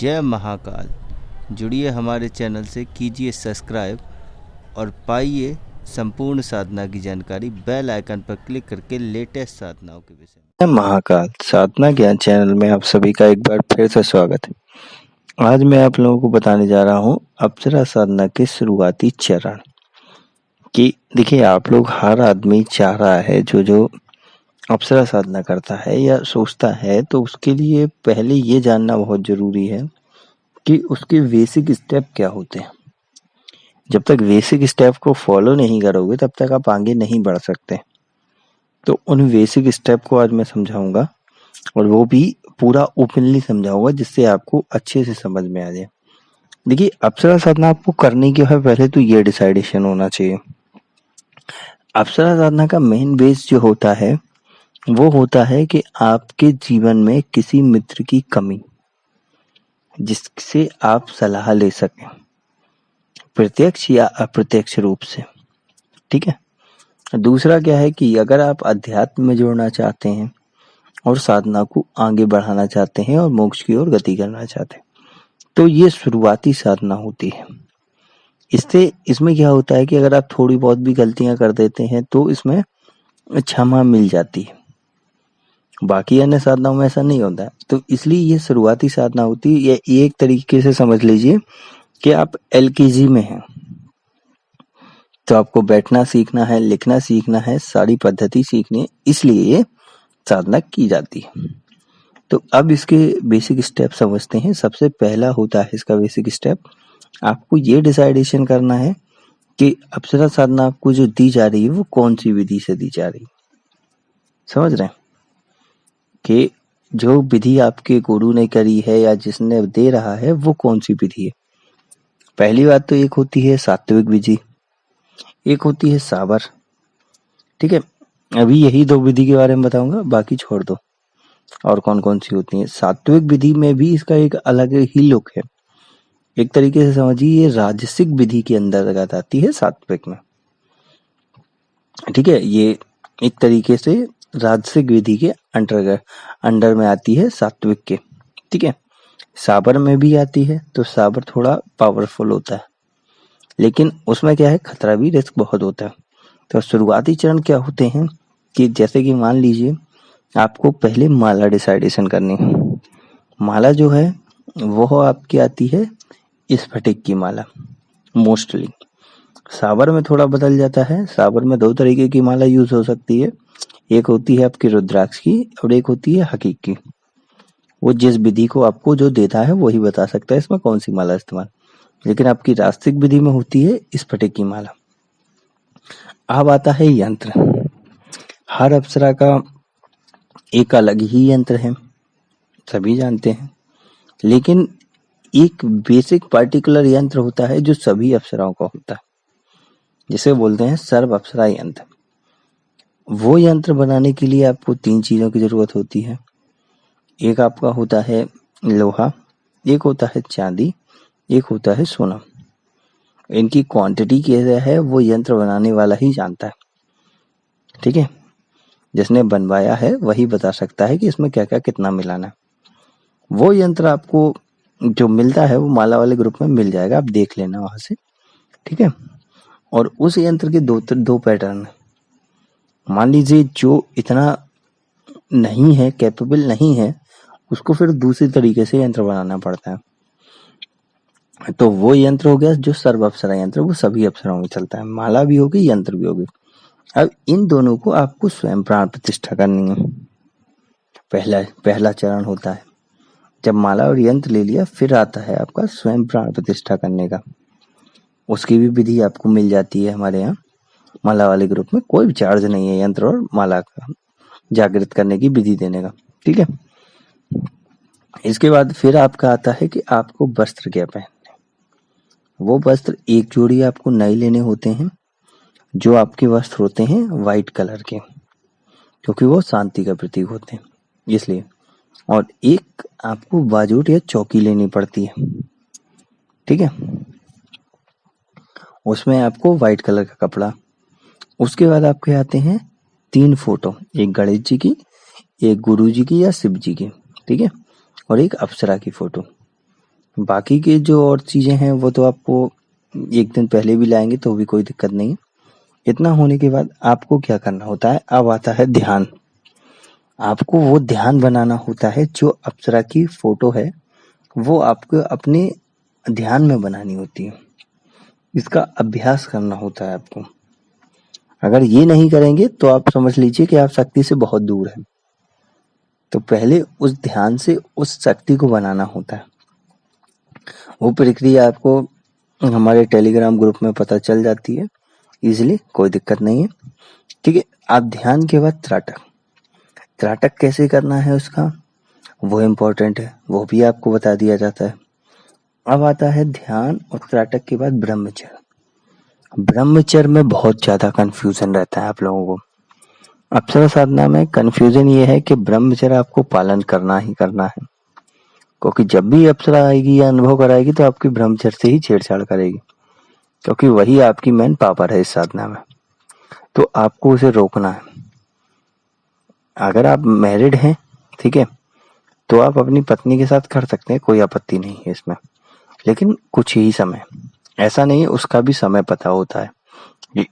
जय महाकाल। जुड़िए हमारे चैनल से, कीजिए सब्सक्राइब और पाइए संपूर्ण साधना की जानकारी बेल आइकन पर क्लिक करके लेटेस्ट साधनाओं के विषय में। जय महाकाल साधना ज्ञान चैनल में आप सभी का एक बार फिर से स्वागत है। आज मैं आप लोगों को बताने जा रहा हूँ अप्सरा साधना के शुरुआती चरण कि देखिए, आप लोग हर आदमी चाह रहा है जो अप्सरा साधना करता है या सोचता है, तो उसके लिए पहले ये जानना बहुत जरूरी है कि उसके बेसिक स्टेप क्या होते हैं। जब तक बेसिक स्टेप को फॉलो नहीं करोगे तब तक आप आगे नहीं बढ़ सकते। तो उन बेसिक स्टेप को आज मैं समझाऊंगा और वो भी पूरा ओपनली समझाऊंगा, जिससे आपको अच्छे से समझ में आ जाए। देखिए, अप्सरा साधना आपको करने की है, पहले तो ये डिसाइडेशन होना चाहिए। अप्सरा साधना का मेन बेस जो होता है वो होता है कि आपके जीवन में किसी मित्र की कमी, जिससे आप सलाह ले सकें, प्रत्यक्ष या अप्रत्यक्ष रूप से। ठीक है। दूसरा क्या है कि अगर आप अध्यात्म में जुड़ना चाहते हैं और साधना को आगे बढ़ाना चाहते हैं और मोक्ष की ओर गति करना चाहते हैं, तो ये शुरुआती साधना होती है। इसमें क्या होता है कि अगर आप थोड़ी बहुत भी गलतियां कर देते हैं तो इसमें क्षमा मिल जाती है। बाकी अन्य साधनाओं में ऐसा नहीं होता है। तो इसलिए ये शुरुआती साधना होती है। ये एक तरीके से समझ लीजिए कि आप एलकेजी में हैं, तो आपको बैठना सीखना है, लिखना सीखना है, सारी पद्धति सीखनी है, इसलिए ये साधना की जाती है। तो अब इसके बेसिक स्टेप समझते हैं। सबसे पहला होता है इसका बेसिक स्टेप, आपको ये डिसाइडेशन करना है कि अप्सरा साधना आपको जो दी जा रही है वो कौन सी विधि से दी जा रही है। समझ रहे हैं कि जो विधि आपके गुरु ने करी है या जिसने दे रहा है वो कौन सी विधि है। पहली बात तो एक होती है सात्विक विधि, एक होती है साबर। ठीक है, अभी यही दो विधि के बारे में बताऊंगा, बाकी छोड़ दो और कौन कौन सी होती है। सात्विक विधि में भी इसका एक अलग ही लुक है। एक तरीके से समझिए ये राजसिक विधि के अंतर्गत आती है सात्विक में। ठीक है, ये एक तरीके से राजसिक विधि के अंडर में आती है सात्विक के। ठीक है, साबर में भी आती है, तो साबर थोड़ा पावरफुल होता है, लेकिन उसमें क्या है, खतरा भी, रिस्क बहुत होता है। तो शुरुआती चरण क्या होते हैं कि जैसे कि मान लीजिए आपको पहले माला डिसाइडेशन करनी है। माला जो है वो आपकी आती है स्फटिक की माला मोस्टली। साबर में थोड़ा बदल जाता है। साबर में दो तरीके की माला यूज हो सकती है, एक होती है आपकी रुद्राक्ष की और एक होती है हकीक की। वो जिस विधि को आपको जो देता है वही बता सकता है इसमें कौन सी माला इस्तेमाल, लेकिन आपकी रास्तिक विधि में होती है स्फटिक की माला। अब आता है यंत्र। हर अप्सरा का एक अलग ही यंत्र है, सभी जानते हैं, लेकिन एक बेसिक पार्टिकुलर यंत्र होता है जो सभी अप्सराओं का होता है, जिसे बोलते हैं सर्व अप्सरा यंत्र। वो यंत्र बनाने के लिए आपको तीन चीजों की जरूरत होती है। एक आपका होता है लोहा, एक होता है चांदी, एक होता है सोना। इनकी क्वांटिटी क्या है वो यंत्र बनाने वाला ही जानता है। ठीक है, जिसने बनवाया है वही बता सकता है कि इसमें क्या क्या कितना मिलाना है। वो यंत्र आपको जो मिलता है वो माला वाले ग्रुप में मिल जाएगा, आप देख लेना वहां से। ठीक है, और उस यंत्र के दो पैटर्न। मान लीजिए जो इतना नहीं है, कैपेबल नहीं है, उसको फिर दूसरी तरीके से यंत्र बनाना पड़ता है। तो वो यंत्र हो गया जो सर्व अप्सरा यंत्र, वो सभी अप्सराओं में चलता है, माला भी होगी यंत्र भी होगी। अब इन दोनों को आपको स्वयं प्राण प्रतिष्ठा करनी है। पहला चरण होता है। जब माला और यंत्र ले लिया फिर आता है आपका स्वयं प्राण प्रतिष्ठा करने का। उसकी भी विधि आपको मिल जाती है हमारे यहाँ माला वाले ग्रुप में, कोई भी चार्ज नहीं है यंत्र और माला का जागृत करने की विधि देने का। ठीक है, इसके बाद फिर आपका आता है कि आपको वस्त्र क्या पहनने। वो वस्त्र एक जोड़ी आपको नए लेने होते हैं। जो आपके वस्त्र होते हैं व्हाइट कलर के, क्योंकि वो शांति का प्रतीक होते हैं इसलिए। और एक आपको बाजूट या चौकी लेनी पड़ती है। ठीक है, उसमें आपको व्हाइट कलर का कपड़ा। उसके बाद आपके आते हैं तीन फोटो, एक गणेश जी की, एक गुरु जी की या शिव जी की, ठीक है, और एक अप्सरा की फोटो। बाकी के जो और चीज़ें हैं वो तो आपको एक दिन पहले भी लाएंगे तो भी कोई दिक्कत नहीं है। इतना होने के बाद आपको क्या करना होता है, अब आता है ध्यान। आपको वो ध्यान बनाना होता है, जो अप्सरा की फोटो है वो आपको अपने ध्यान में बनानी होती है। इसका अभ्यास करना होता है आपको। अगर ये नहीं करेंगे तो आप समझ लीजिए कि आप शक्ति से बहुत दूर हैं। तो पहले उस ध्यान से उस शक्ति को बनाना होता है। वो प्रक्रिया आपको हमारे टेलीग्राम ग्रुप में पता चल जाती है इजीली, कोई दिक्कत नहीं है। ठीक है, आप ध्यान के बाद त्राटक। त्राटक कैसे करना है उसका, वो इम्पोर्टेंट है, वो भी आपको बता दिया जाता है। अब आता है ध्यान और त्राटक के बाद ब्रह्मचर्य। ब्रह्मचर्य में बहुत ज्यादा कंफ्यूजन रहता है आप लोगों को। अप्सरा साधना में कंफ्यूजन ये है कि ब्रह्मचर्य आपको पालन करना ही करना है, क्योंकि जब भी अप्सरा आएगी या अनुभव कराएगी तो आपकी ब्रह्मचर्य से ही छेड़छाड़ करेगी, क्योंकि वही आपकी मेन पावर है इस साधना में। तो आपको उसे रोकना है। अगर आप मैरिड हैं, ठीक है, तो आप अपनी पत्नी के साथ कर सकते हैं, कोई आपत्ति नहीं है इसमें, लेकिन कुछ ही समय। ऐसा नहीं है, उसका भी समय पता होता है,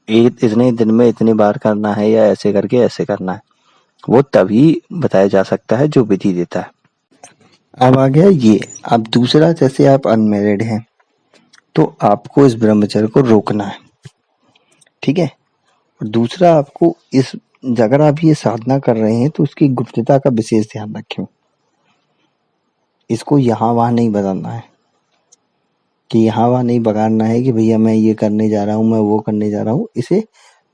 इतने दिन में इतनी बार करना है या ऐसे करके ऐसे करना है, वो तभी बताया जा सकता है जो विधि देता है। अब आ गया ये। अब दूसरा, जैसे आप अनमेरिड हैं तो आपको इस ब्रह्मचर्य को रोकना है, ठीक है। और दूसरा, आपको इस, अगर आप ये साधना कर रहे हैं तो उसकी गुप्तता का विशेष ध्यान रखें। इसको यहाँ वहाँ नहीं बताना है, कि यहाँ वहाँ नहीं बगाड़ना है कि भैया मैं ये करने जा रहा हूँ, मैं वो करने जा रहा हूँ। इसे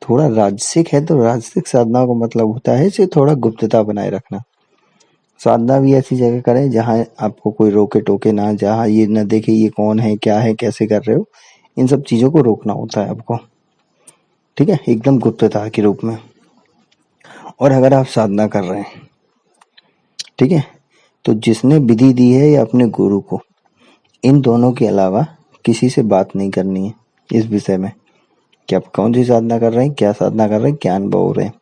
थोड़ा राजसिक है तो राजसिक साधना का मतलब होता है इसे थोड़ा गुप्तता बनाए रखना। साधना भी ऐसी जगह करें जहाँ आपको कोई रोके टोके ना, जहाँ ये न देखे ये कौन है, क्या है, कैसे कर रहे हो। इन सब चीजों को रोकना होता है आपको, ठीक है, एकदम गुप्तता के रूप में। और अगर आप साधना कर रहे हैं, ठीक है, तो जिसने विधि दी है या अपने गुरु को, इन दोनों के अलावा किसी से बात नहीं करनी है इस विषय में कि आप कौन सी साधना कर रहे हैं, क्या साधना कर रहे हैं, क्या अनुभव हो रहे हैं।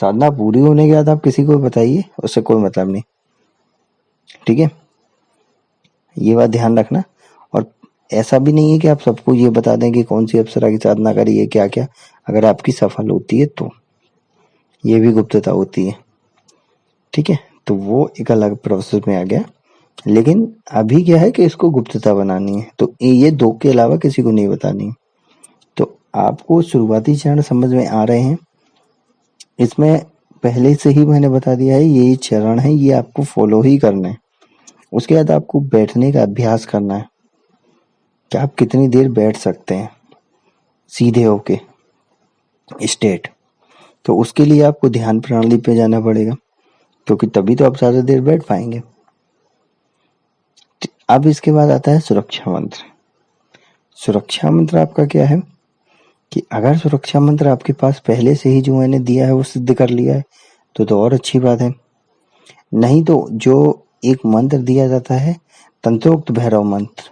साधना पूरी होने के बाद आप किसी को बताइए, उससे कोई मतलब नहीं, ठीक है, ये बात ध्यान रखना। और ऐसा भी नहीं है कि आप सबको ये बता दें कि कौन सी अप्सरा की साधना करी है, क्या क्या। अगर आपकी सफल होती है तो ये भी गुप्तता होती है, ठीक है, तो वो एक अलग प्रोसेस में आ गया। लेकिन अभी क्या है कि इसको गुप्तता बनानी है, तो ये दो के अलावा किसी को नहीं बतानी है। तो आपको शुरुआती चरण समझ में आ रहे हैं। इसमें पहले से ही मैंने बता दिया है, ये चरण है, ये आपको फॉलो ही करना है। उसके बाद आपको बैठने का अभ्यास करना है कि आप कितनी देर बैठ सकते हैं सीधे होके स्ट्रेट। तो उसके लिए आपको ध्यान प्रणाली पे जाना पड़ेगा, क्योंकि तभी तो आप ज़्यादा देर बैठ पाएंगे। अब इसके बाद आता है सुरक्षा मंत्र। सुरक्षा मंत्र आपका क्या है कि अगर सुरक्षा मंत्र आपके पास पहले से ही जो मैंने दिया है वो सिद्ध कर लिया है तो और अच्छी बात है। नहीं तो जो एक मंत्र दिया जाता है तंत्रोक्त भैरव मंत्र,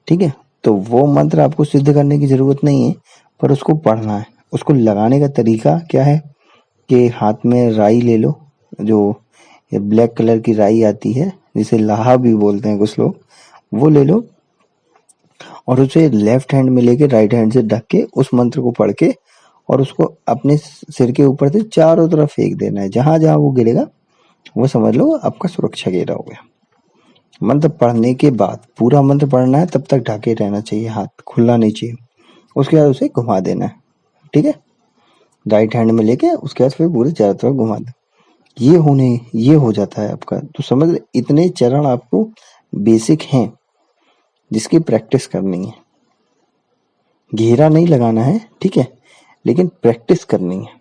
ठीक है, तो वो मंत्र आपको सिद्ध करने की जरूरत नहीं है, पर उसको पढ़ना है। उसको लगाने का तरीका क्या है कि हाथ में राई ले लो, जो ये ब्लैक कलर की राई आती है जिसे लाहा भी बोलते हैं कुछ लोग, वो ले लो और उसे लेफ्ट हैंड में लेके राइट हैंड से ढक के उस मंत्र को पढ़ के और उसको अपने सिर के ऊपर से चारों तरफ फेंक देना है। जहां जहां वो गिरेगा वो समझ लो आपका सुरक्षा घेरा हो गया। मंत्र पढ़ने के बाद पूरा मंत्र पढ़ना है, तब तक ढके रहना चाहिए, हाथ खुलना नहीं चाहिए। उसके बाद उसे घुमा देना है, ठीक है, राइट हैंड में लेके उसके बाद फिर पूरे चारों तरफ घुमा दे। ये हो जाता है आपका। तो समझ, इतने चरण आपको बेसिक हैं जिसकी प्रैक्टिस करनी है। घेरा नहीं लगाना है, ठीक है, लेकिन प्रैक्टिस करनी है।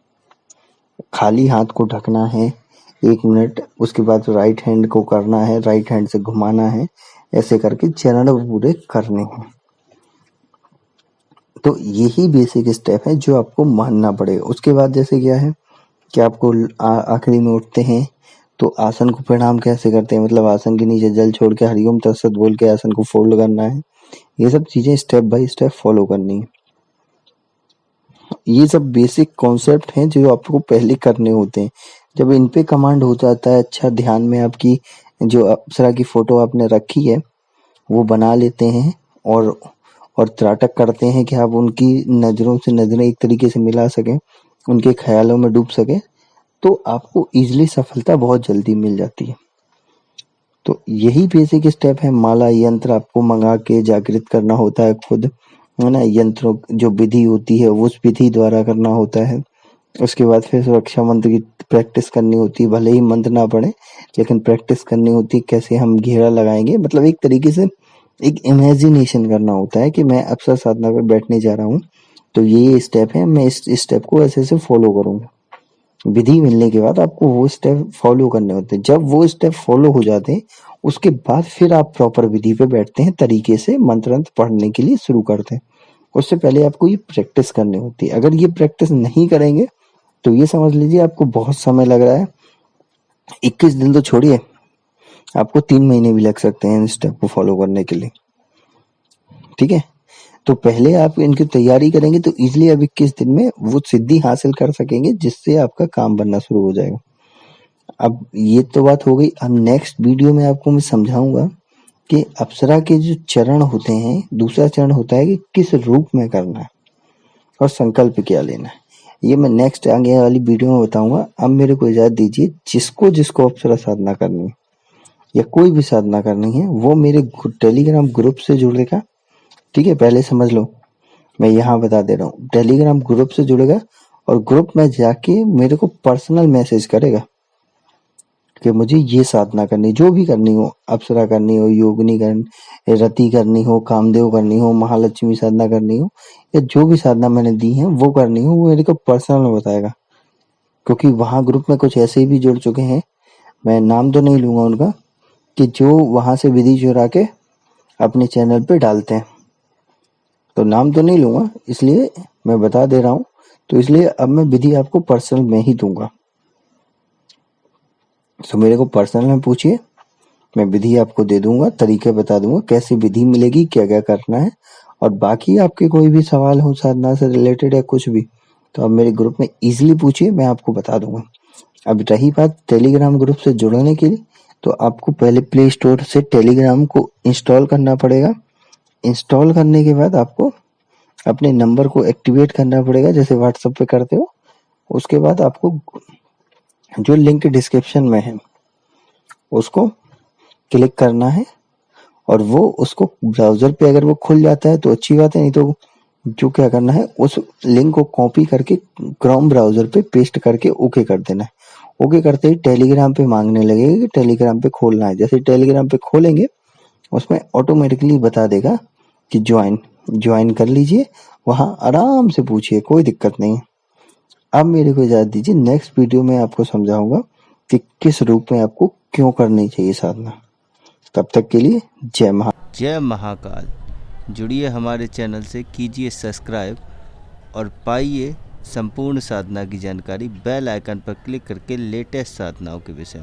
खाली हाथ को ढकना है 1 मिनट, उसके बाद राइट हैंड को करना है, राइट हैंड से घुमाना है, ऐसे करके चरण पूरे करने हैं। तो यही बेसिक स्टेप है जो आपको मानना पड़ेगा। उसके बाद जैसे क्या है कि आपको आखिरी में उठते हैं तो आसन को प्रणाम कैसे करते हैं, मतलब आसन के नीचे जल छोड़ के हरिओम तत्सत बोल के आसन को फोल्ड करना है। ये सब चीजें स्टेप बाय स्टेप फॉलो करनी है। ये सब बेसिक कॉन्सेप्ट हैं जो आपको पहले करने होते हैं। जब इन पे कमांड हो जाता है, अच्छा ध्यान में आपकी जो अप्सरा की फ़ोटो आपने रखी है वो बना लेते हैं और त्राटक करते हैं कि आप उनकी नज़रों से नज़रें एक तरीके से मिला सकें, उनके ख़्यालों में डूब सकें, तो आपको ईज़िली सफलता बहुत जल्दी मिल जाती है। तो यही बेसिक स्टेप है। माला यंत्र आपको मंगा के जागृत करना होता है खुद, है ना। यंत्रों जो विधि होती है उस विधि द्वारा करना होता है। उसके बाद फिर सुरक्षा मंत्र की प्रैक्टिस करनी होती है, भले ही मंत्र ना पढ़े लेकिन प्रैक्टिस करनी होती है, कैसे हम घेरा लगाएंगे, मतलब एक तरीके से एक इमेजिनेशन करना होता है कि मैं अप्सरा साधना पर बैठने जा रहा हूँ, तो ये स्टेप है, मैं इस स्टेप को ऐसे ऐसे फॉलो करूंगा। विधि मिलने के बाद आपको वो स्टेप फॉलो करने होते हैं। जब वो स्टेप फॉलो हो जाते हैं उसके बाद फिर आप प्रॉपर विधि पे बैठते हैं, तरीके से मंत्र पढ़ने के लिए शुरू करते हैं। उससे पहले आपको ये प्रैक्टिस करनी होती है। अगर ये प्रैक्टिस नहीं करेंगे तो ये समझ लीजिए आपको बहुत समय लग रहा है। 21 दिन तो छोड़िए, आपको 3 महीने भी लग सकते हैं इन स्टेप को फॉलो करने के लिए। ठीक है, तो पहले आप इनकी तैयारी करेंगे तो इजीली अब 21 दिन में वो सिद्धि हासिल कर सकेंगे, जिससे आपका काम बनना शुरू हो जाएगा। अब ये तो बात हो गई। अब नेक्स्ट वीडियो में आपको मैं समझाऊंगा कि अप्सरा के जो चरण होते हैं, दूसरा चरण होता है कि किस रूप में करना है और संकल्प क्या लेना है। ये मैं नेक्स्ट आगे वाली वीडियो में बताऊंगा। अब मेरे को इजाजत दीजिए। जिसको जिसको अप्सरा साधना करनी है या कोई भी साधना करनी है वो मेरे टेलीग्राम ग्रुप से जुड़ेगा। ठीक है, पहले समझ लो, मैं यहाँ बता दे रहा हूँ। टेलीग्राम ग्रुप से जुड़ेगा और ग्रुप में जाके मेरे को पर्सनल मैसेज करेगा कि मुझे ये साधना करनी, जो भी करनी हो, अप्सरा करनी हो, योगिनी करनी, रति करनी हो, कामदेव करनी हो, महालक्ष्मी साधना करनी हो, या जो भी साधना मैंने दी है वो करनी हो, वो मेरे को पर्सनल में बताएगा। क्योंकि वहाँ ग्रुप में कुछ ऐसे भी जुड़ चुके हैं, मैं नाम तो नहीं लूंगा उनका, कि जो वहाँ से विधि चुरा के अपने चैनल पे डालते हैं, तो नाम तो नहीं लूंगा, इसलिए मैं बता दे रहा हूँ। तो इसलिए अब मैं विधि आपको पर्सनल में ही दूंगा। तो मेरे को पर्सनल में पूछिए, मैं विधि आपको दे दूंगा, तरीके बता दूंगा कैसी विधि मिलेगी, क्या क्या करना है। और बाकी आपके कोई भी सवाल हो साधना से रिलेटेड या कुछ भी, तो आप मेरे ग्रुप में इजीली पूछिए, मैं आपको बता दूंगा। अब रही बात टेलीग्राम ग्रुप से जुड़ने की, तो आपको पहले प्ले स्टोर से टेलीग्राम को इंस्टॉल करना पड़ेगा। इंस्टॉल करने के बाद आपको अपने नंबर को एक्टिवेट करना पड़ेगा, जैसे व्हाट्सएप पे करते हो। उसके बाद आपको जो लिंक डिस्क्रिप्शन में है उसको क्लिक करना है, और वो उसको ब्राउजर पे अगर वो खुल जाता है तो अच्छी बात है, नहीं तो जो क्या करना है उस लिंक को कॉपी करके क्रोम ब्राउजर पे पेस्ट करके ओके कर देना है। ओके करते ही टेलीग्राम पे मांगने लगेगा कि टेलीग्राम पे खोलना है। जैसे टेलीग्राम पे खोलेंगे उसमें ऑटोमेटिकली बता देगा कि ज्वाइन कर लीजिए, वहाँ आराम से पूछिए, कोई दिक्कत नहीं है। अब मेरे को इजाजत दीजिए, नेक्स्ट वीडियो में आपको समझाऊंगा कि किस रूप में आपको क्यों करनी चाहिए साधना। तब तक के लिए जय महाकाल। जुड़िए हमारे चैनल से, कीजिए सब्सक्राइब और पाइए संपूर्ण साधना की जानकारी बेल आइकन पर क्लिक करके लेटेस्ट साधनाओं के विषय में।